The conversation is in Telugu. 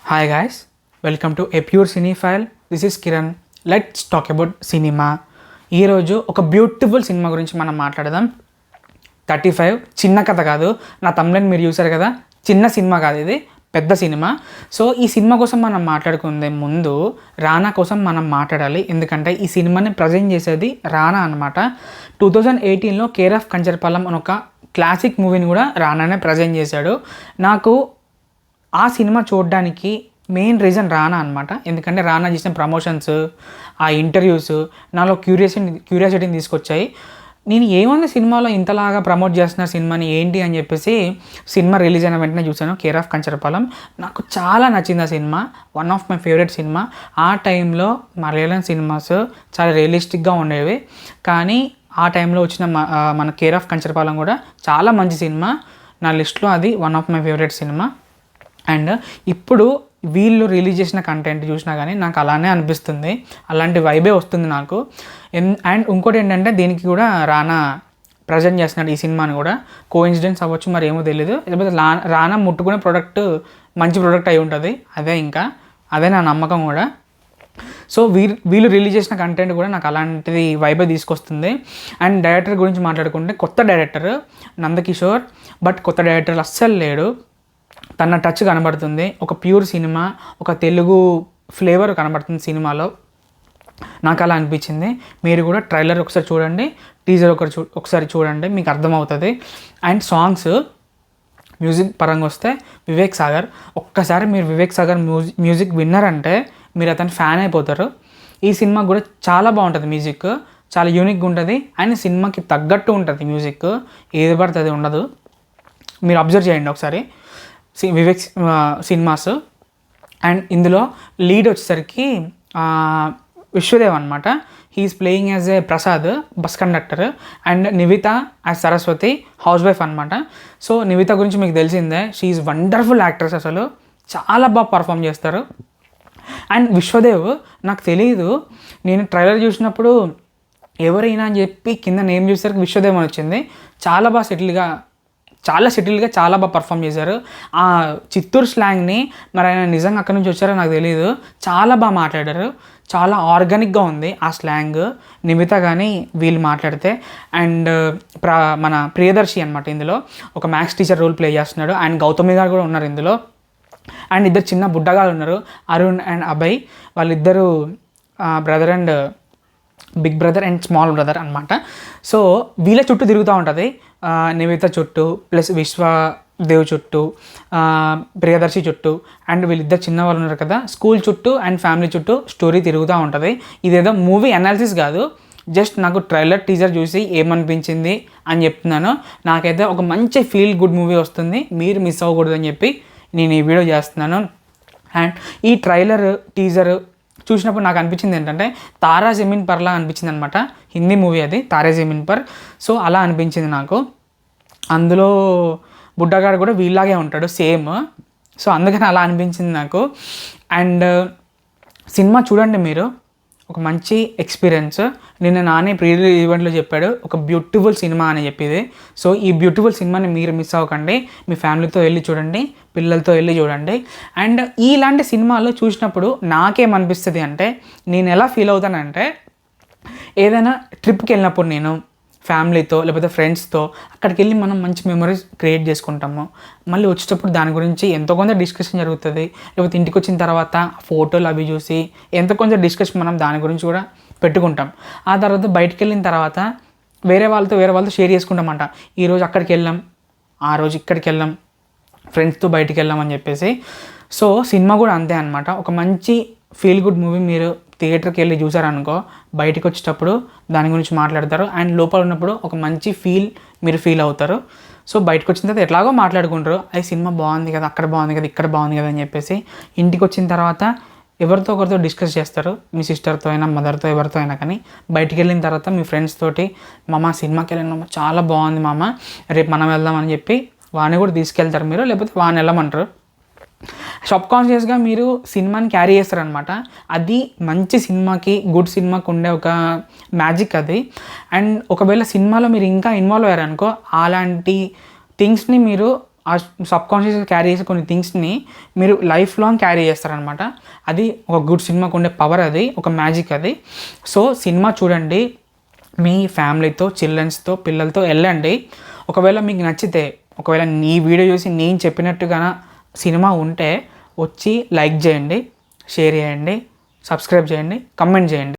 Hi guys, welcome to A Pure Cinephile. This is Kiran. Let's talk about cinema. ఈరోజు ఒక బ్యూటిఫుల్ సినిమా గురించి మనం మాట్లాడదాం. 35 చిన్న కథ కాదు, నా తమ్ముళ్ళని మీరు చూసారు కదా, చిన్న సినిమా కాదు, ఇది పెద్ద సినిమా. సో ఈ సినిమా కోసం మనం మాట్లాడుకునే ముందు రానా కోసం మనం మాట్లాడాలి. ఎందుకంటే ఈ సినిమాని ప్రజెంట్ చేసేది రానా అనమాట. 2018లో కేర్ ఆఫ్ కంచర్పాలెం అని ఒక క్లాసిక్ మూవీని కూడా రానానే ప్రజెంట్ చేశాడు. నాకు ఆ సినిమా చూడడానికి మెయిన్ రీజన్ రానా అనమాట. ఎందుకంటే రానా చేసిన ప్రమోషన్స్, ఆ ఇంటర్వ్యూస్ నాలో క్యూరియాసిటీని తీసుకొచ్చాయి. నేను ఏముంది సినిమాలో ఇంతలాగా ప్రమోట్ చేస్తున్న సినిమాని ఏంటి అని చెప్పేసి సినిమా రిలీజ్ అయిన వెంటనే చూశాను కేర్ ఆఫ్ కంచరపాలెం. నాకు చాలా నచ్చింది ఆ cinema, one of my favourite cinema. ఆ టైంలో మలయాళం సినిమాస్ చాలా రియలిస్టిక్గా ఉండేవి, కానీ ఆ టైంలో వచ్చిన మన కేర్ ఆఫ్ కంచరపాలెం కూడా చాలా మంచి సినిమా. నా లిస్ట్లో అది one of my favourite cinema. And ఇప్పుడు వీళ్ళు రిలీజ్ చేసిన కంటెంట్ చూసినా కానీ నాకు అలానే అనిపిస్తుంది, అలాంటి వైబే వస్తుంది నాకు. అండ్ ఇంకోటి ఏంటంటే దీనికి కూడా రానా ప్రజెంట్ చేస్తున్నాడు ఈ సినిమాని కూడా. కోఇన్సిడెన్స్ అవ్వచ్చు, మరి ఏమో తెలియదు, లేకపోతే రానా ముట్టుకునే ప్రోడక్ట్ మంచి ప్రోడక్ట్ అయి ఉంటుంది, అదే నా నమ్మకం కూడా. సో వీళ్ళు రిలీజ్ చేసిన కంటెంట్ కూడా నాకు అలాంటిది వైబే తీసుకొస్తుంది. అండ్ డైరెక్టర్ గురించి మాట్లాడుకుంటే కొత్త డైరెక్టర్ నందకిషోర్, బట్ కొత్త డైరెక్టర్ అస్సలు లేడు. తన టచ్ కనబడుతుంది, ఒక ప్యూర్ సినిమా, ఒక తెలుగు ఫ్లేవర్ కనబడుతుంది సినిమాలో. నాకు అలా అనిపించింది. మీరు కూడా ట్రైలర్ ఒకసారి చూడండి, టీజర్ ఒకసారి చూడండి, మీకు అర్థమవుతుంది. అండ్ సాంగ్స్, మ్యూజిక్ పరంగా వస్తే వివేక్ సాగర్, ఒక్కసారి మీరు వివేక్ సాగర్ మ్యూజిక్ విన్నారంటే మీరు అతని ఫ్యాన్ అయిపోతారు. ఈ సినిమా కూడా చాలా బాగుంటుంది, మ్యూజిక్ చాలా యూనిక్గా ఉంటుంది. అండ్ సినిమాకి తగ్గట్టు ఉంటుంది మ్యూజిక్, ఏది పడితే అది ఉండదు. మీరు అబ్జర్వ్ చేయండి ఒకసారి వివేక్ సినిమాస్. అండ్ ఇందులో లీడ్ వచ్చేసరికి విశ్వదేవ్ అనమాట. He's playing as a Prasad, bus conductor. And Nivitha as Saraswati, housewife అనమాట. సో నివిత గురించి మీకు తెలిసిందే, షీ ఈజ్ వండర్ఫుల్ యాక్ట్రెస్, అసలు చాలా బాగా పర్ఫామ్ చేస్తారు. అండ్ విశ్వదేవ్ నాకు తెలియదు, నేను ట్రైలర్ చూసినప్పుడు ఎవరైనా అని చెప్పి కింద నేమ్ చూసేసరికి విశ్వదేవ్ అని వచ్చింది. చాలా బాగా సెటిల్గా చాలా బాగా పర్ఫామ్ చేశారు. ఆ చిత్తూరు స్లాంగ్ని మరి ఆయన నిజంగా అక్కడి నుంచి వచ్చారో నాకు తెలియదు, చాలా బాగా మాట్లాడారు, చాలా ఆర్గానిక్గా ఉంది ఆ స్లాంగ్. నిమిత కానీ వీళ్ళు మాట్లాడితే. అండ్ మన ప్రియదర్శి అనమాట ఇందులో ఒక మ్యాథ్స్ టీచర్ రోల్ ప్లే చేస్తున్నాడు. అండ్ గౌతమి గారు కూడా ఉన్నారు ఇందులో. అండ్ ఇద్దరు చిన్న బుడ్డగాళ్ళు ఉన్నారు, అరుణ్ అండ్ అభయ్. వాళ్ళిద్దరూ brother and big brother and small brother అనమాట. సో వీళ్ళ చుట్టూ తిరుగుతూ ఉంటుంది, నివేత చుట్టూ, ప్లస్ విశ్వదేవ్ చుట్టూ, ప్రియదర్శి చుట్టూ. అండ్ వీళ్ళిద్దరు చిన్న వాళ్ళు ఉన్నారు కదా, స్కూల్ చుట్టూ అండ్ ఫ్యామిలీ చుట్టూ స్టోరీ తిరుగుతూ ఉంటుంది. ఇదేదో మూవీ అనాలిసిస్ కాదు, జస్ట్ నాకు ట్రైలర్ టీజర్ చూసి ఏమనిపించింది అని చెప్తున్నాను. నాకైతే ఒక మంచి ఫీల్ గుడ్ మూవీ వస్తుంది, మీరు మిస్ అవ్వకూడదని చెప్పి నేను ఈ వీడియో చేస్తున్నాను. అండ్ ఈ ట్రైలర్ టీజర్ చూసినప్పుడు నాకు అనిపించింది ఏంటంటే తారా జమీన్ పర్లా అనిపించింది అనమాట. హిందీ మూవీ అది, తారా జమీన్ పర్. సో అలా అనిపించింది నాకు. అందులో బుడ్డగాడు కూడా వీళ్ళలాగే ఉంటాడు సేమ్, సో అందుకని అలా అనిపించింది నాకు. అండ్ సినిమా చూడండి మీరు, ఒక మంచి ఎక్స్పీరియన్స్. నిన్న నానే ప్రీ రిలీజ్ ఈవెంట్లో చెప్పాడు ఒక బ్యూటిఫుల్ సినిమా అని చెప్పేది. సో ఈ బ్యూటిఫుల్ సినిమాని మీరు మిస్ అవ్వకండి, మీ ఫ్యామిలీతో వెళ్ళి చూడండి, పిల్లలతో వెళ్ళి చూడండి. అండ్ ఇలాంటి సినిమాలు చూసినప్పుడు నాకేమనిపిస్తుంది అంటే, నేను ఎలా ఫీల్ అవుతానంటే, ఏదైనా ట్రిప్కి వెళ్ళినప్పుడు నేను ఫ్యామిలీతో లేకపోతే ఫ్రెండ్స్తో అక్కడికి వెళ్ళి మనం మంచి మెమరీస్ క్రియేట్ చేసుకుంటాము. మళ్ళీ వచ్చేటప్పుడు దాని గురించి ఎంతో కొంత డిస్కషన్ జరుగుతుంది, లేకపోతే ఇంటికి వచ్చిన తర్వాత ఫోటోలు అవి చూసి ఎంతో కొంత డిస్కషన్ మనం దాని గురించి కూడా పెట్టుకుంటాం. ఆ తర్వాత బయటికి వెళ్ళిన తర్వాత వేరే వాళ్ళతో షేర్ చేసుకుంటామంట, ఈరోజు అక్కడికి వెళ్ళాం, ఆ రోజు ఇక్కడికి వెళ్ళాం, ఫ్రెండ్స్తో బయటికి వెళ్ళాం అని చెప్పేసి. సో సినిమా కూడా అంతే అనమాట. ఒక మంచి ఫీల్ గుడ్ మూవీ మీరు థియేటర్కి వెళ్ళి చూసారనుకో, బయటకు వచ్చేటప్పుడు దాని గురించి మాట్లాడతారు. అండ్ లోపల ఉన్నప్పుడు ఒక మంచి మీరు ఫీల్ అవుతారు. సో బయటకు వచ్చిన తర్వాత ఎట్లాగో మాట్లాడుకుంటారు, అది సినిమా బాగుంది కదా, అక్కడ బాగుంది కదా, ఇక్కడ బాగుంది కదా అని చెప్పేసి. ఇంటికి వచ్చిన తర్వాత ఎవరితో ఒకరితో డిస్కస్ చేస్తారు, మీ సిస్టర్తో అయినా మదర్తో ఎవరితో అయినా. కానీ బయటికి వెళ్ళిన తర్వాత మీ ఫ్రెండ్స్ తోటి, మామ సినిమాకి వెళ్ళిన చాలా బాగుంది మామ, రేపు మనం వెళ్దామని చెప్పి వాడిని కూడా తీసుకెళ్తారు మీరు, లేకపోతే వాడిని వెళ్ళమంటారు. సబ్ కాన్షియస్గా మీరు సినిమాని క్యారీ చేస్తారనమాట. అది మంచి సినిమాకి, గుడ్ సినిమాకి ఉండే ఒక మ్యాజిక్ అది. అండ్ ఒకవేళ సినిమాలో మీరు ఇంకా ఇన్వాల్వ్ అయ్యారనుకో, అలాంటి థింగ్స్ని మీరు ఆ సబ్కాన్షియస్గా క్యారీ చేసే కొన్ని థింగ్స్ని మీరు లైఫ్ లాంగ్ క్యారీ చేస్తారనమాట. అది ఒక గుడ్ సినిమాకు ఉండే పవర్, అది ఒక మ్యాజిక్ అది. సో సినిమా చూడండి, మీ ఫ్యామిలీతో, చిల్డ్రన్స్తో, పిల్లలతో వెళ్ళండి. ఒకవేళ మీకు నచ్చితే, ఒకవేళ ఈ వీడియో చూసి నేను చెప్పినట్టుగా సినిమా ఉంటే వచ్చి లైక్ చేయండి, షేర్ చేయండి, సబ్స్క్రైబ్ చేయండి, కమెంట్ చేయండి.